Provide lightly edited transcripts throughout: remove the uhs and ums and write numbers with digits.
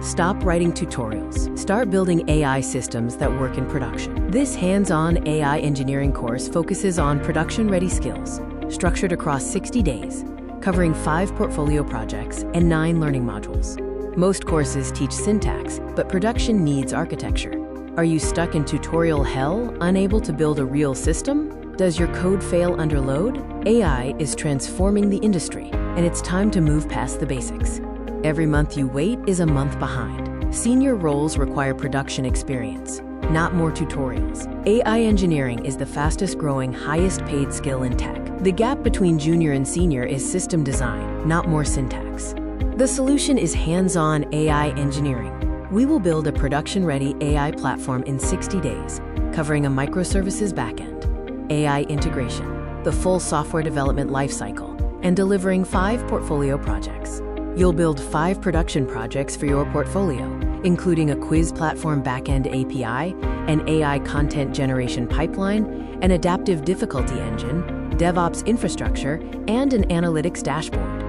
Stop writing tutorials. Start building AI systems that work in production. This hands-on AI engineering course focuses on production-ready skills, structured across 60 days, covering 5 portfolio projects and 9 learning modules. Most courses teach syntax, but production needs architecture. Are you stuck in tutorial hell, unable to build a real system? Does your code fail under load? AI is transforming the industry, and it's time to move past the basics. Every month you wait is a month behind. Senior roles require production experience, not more tutorials. AI engineering is the fastest growing, highest paid skill in tech. The gap between junior and senior is system design, not more syntax. The solution is hands-on AI engineering. We will build a production-ready AI platform in 60 days, covering a microservices backend, AI integration, the full software development lifecycle, and delivering 5 portfolio projects. You'll build 5 production projects for your portfolio, including a quiz platform backend API, an AI content generation pipeline, an adaptive difficulty engine, DevOps infrastructure, and an analytics dashboard.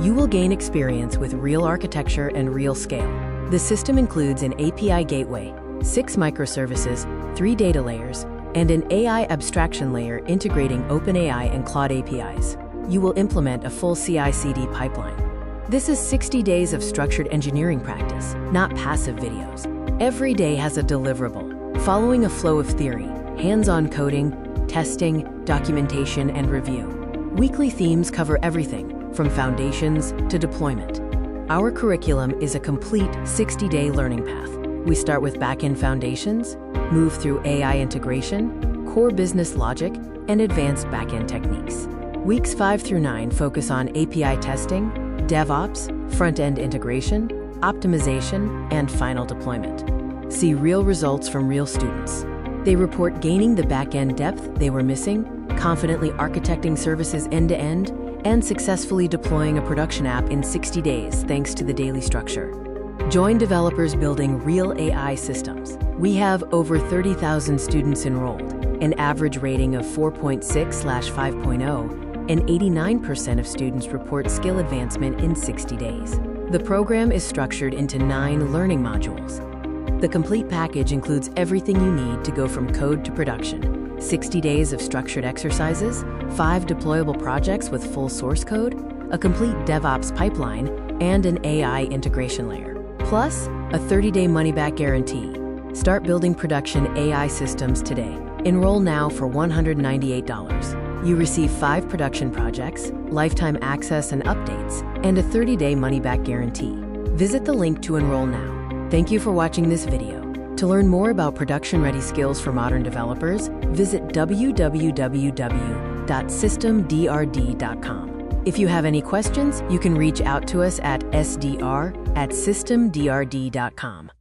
You will gain experience with real architecture and real scale. The system includes an API gateway, 6 microservices, 3 data layers, and an AI abstraction layer integrating OpenAI and Claude APIs. You will implement a full CI/CD pipeline. This is 60 days of structured engineering practice, not passive videos. Every day has a deliverable, following a flow of theory, hands-on coding, testing, documentation, and review. Weekly themes cover everything, from foundations to deployment. Our curriculum is a complete 60-day learning path. We start with backend foundations, move through AI integration, core business logic, and advanced backend techniques. Weeks 5 through 9 focus on API testing, DevOps, front-end integration, optimization, and final deployment. See real results from real students. They report gaining the back-end depth they were missing, confidently architecting services end-to-end, and successfully deploying a production app in 60 days thanks to the daily structure. Join developers building real AI systems. We have over 30,000 students enrolled, an average rating of 4.6/5.0, and 89% of students report skill advancement in 60 days. The program is structured into 9 learning modules. The complete package includes everything you need to go from code to production: 60 days of structured exercises, 5 deployable projects with full source code, a complete DevOps pipeline, and an AI integration layer. Plus, a 30-day money-back guarantee. Start building production AI systems today. Enroll now for $198. You receive 5 production projects, lifetime access and updates, and a 30-day money-back guarantee. Visit the link to enroll now. Thank you for watching this video. To learn more about production-ready skills for modern developers, visit www.systemdrd.com. If you have any questions, you can reach out to us at sdr@systemdrd.com.